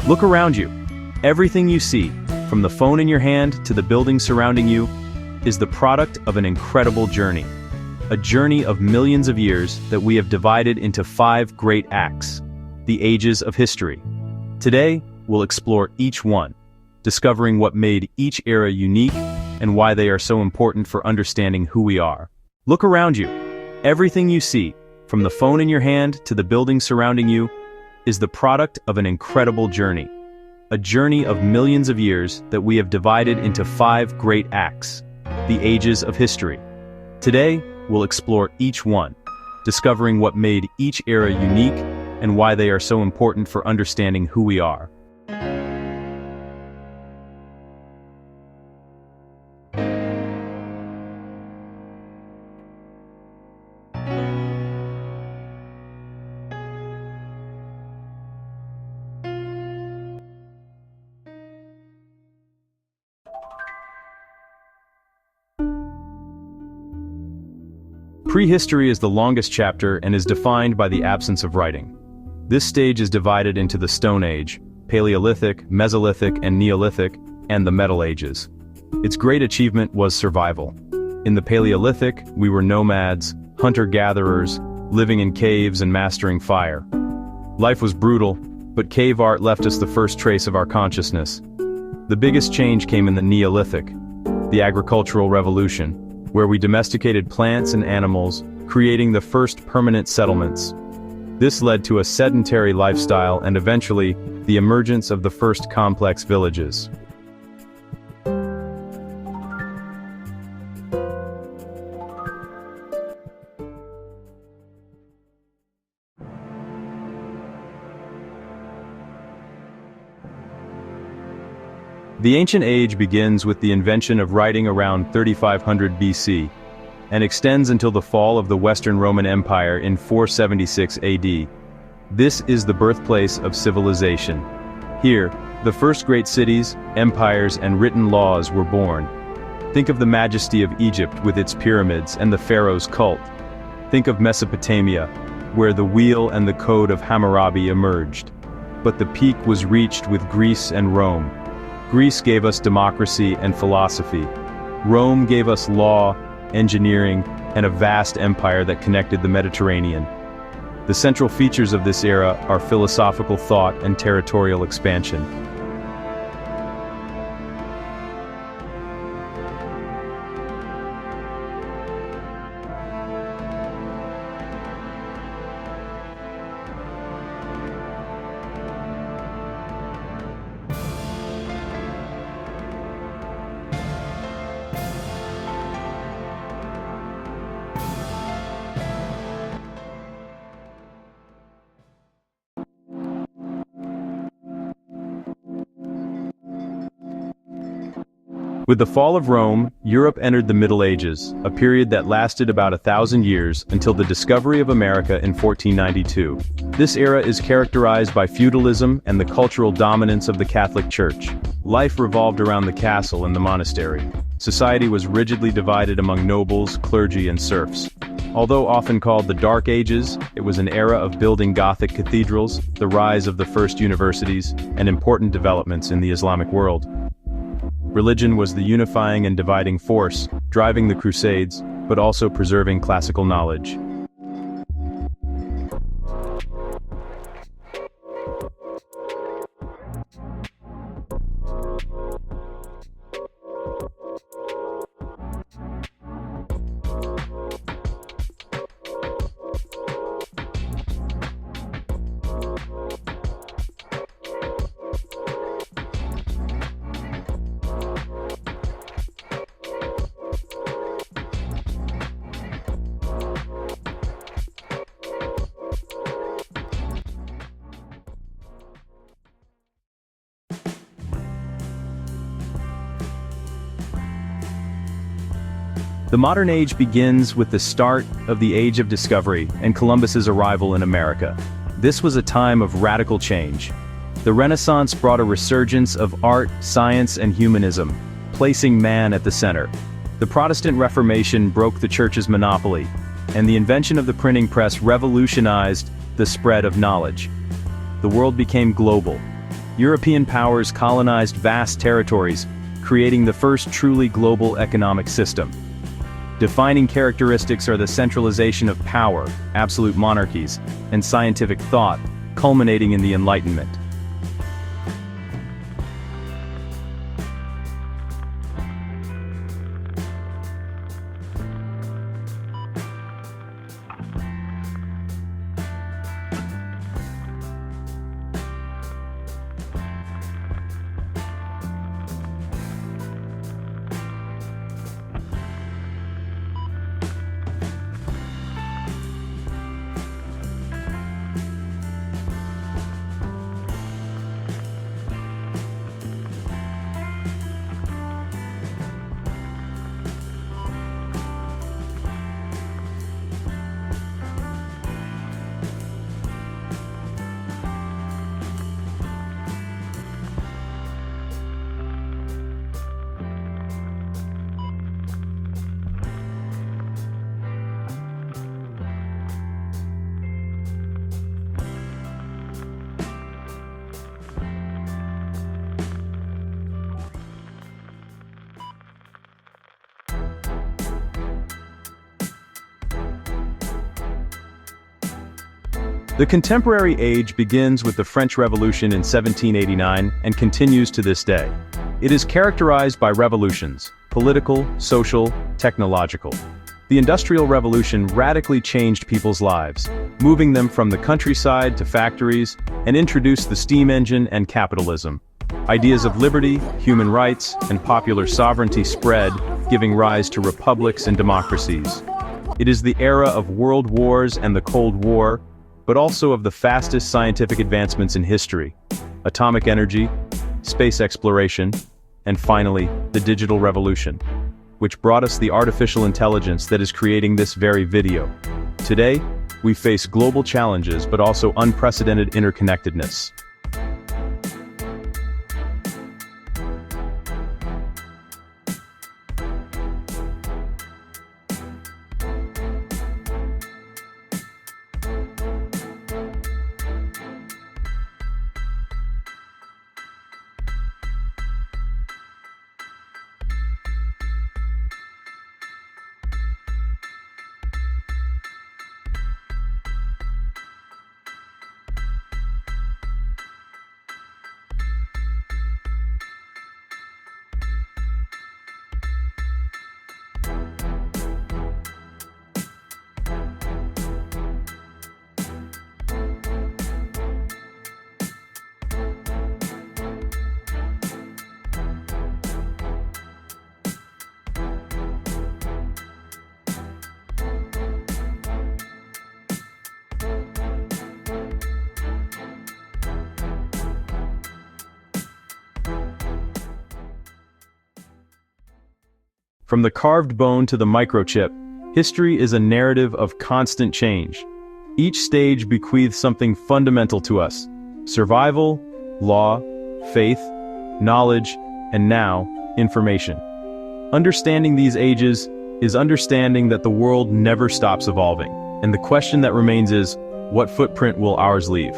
Look around you. Everything you see, from the phone in your hand to the buildings surrounding you, is the product of an incredible journey. A journey of millions of years that we have divided into 5 great acts, the ages of history. Today, we'll explore each one, discovering what made each era unique and why they are so important for understanding who we are. Look around you. Everything you see, from the phone in your hand to the buildings surrounding you, is the product of an incredible journey. A journey of millions of years that we have divided into 5 great acts, the ages of history. Today, we'll explore each one, discovering what made each era unique and why they are so important for understanding who we are. Prehistory is the longest chapter and is defined by the absence of writing. This stage is divided into the Stone Age, Paleolithic, Mesolithic, and Neolithic, and the Metal Ages. Its great achievement was survival. In the Paleolithic, we were nomads, hunter-gatherers, living in caves and mastering fire. Life was brutal, but cave art left us the first trace of our consciousness. The biggest change came in the Neolithic, the agricultural revolution, where we domesticated plants and animals, creating the first permanent settlements. This led to a sedentary lifestyle and eventually, the emergence of the first complex villages. The Ancient Age begins with the invention of writing around 3500 BC, and extends until the fall of the Western Roman Empire in 476 AD. This is the birthplace of civilization. Here, the first great cities, empires, and written laws were born. Think of the majesty of Egypt with its pyramids and the pharaoh's cult. Think of Mesopotamia, where the wheel and the code of Hammurabi emerged. But the peak was reached with Greece and Rome. Greece gave us democracy and philosophy. Rome gave us law, engineering, and a vast empire that connected the Mediterranean. The central features of this era are philosophical thought and territorial expansion. With the fall of Rome, Europe entered the Middle Ages, a period that lasted about 1,000 years until the discovery of America in 1492. This era is characterized by feudalism and the cultural dominance of the Catholic Church. Life revolved around the castle and the monastery. Society was rigidly divided among nobles, clergy, and serfs. Although often called the Dark Ages, it was an era of building Gothic cathedrals, the rise of the first universities, and important developments in the Islamic world. Religion was the unifying and dividing force, driving the Crusades, but also preserving classical knowledge. The modern age begins with the start of the Age of Discovery and Columbus's arrival in America. This was a time of radical change. The Renaissance brought a resurgence of art, science, and humanism, placing man at the center. The Protestant Reformation broke the Church's monopoly, and the invention of the printing press revolutionized the spread of knowledge. The world became global, European powers colonized vast territories, creating the first truly global economic system. Defining characteristics are the centralization of power, absolute monarchies, and scientific thought, culminating in the Enlightenment. The contemporary age begins with the French Revolution in 1789 and continues to this day. It is characterized by revolutions: political, social, technological. The Industrial Revolution radically changed people's lives, moving them from the countryside to factories, and introduced the steam engine and capitalism. Ideas of liberty, human rights, and popular sovereignty spread, giving rise to republics and democracies. It is the era of world wars and the Cold War, but also of the fastest scientific advancements in history: atomic energy, space exploration, and finally, the digital revolution, which brought us the artificial intelligence that is creating this very video. Today, we face global challenges but also unprecedented interconnectedness. From the carved bone to the microchip, history is a narrative of constant change. Each stage bequeaths something fundamental to us: survival, law, faith, knowledge, and now, information. Understanding these ages is understanding that the world never stops evolving, and the question that remains is, what footprint will ours leave?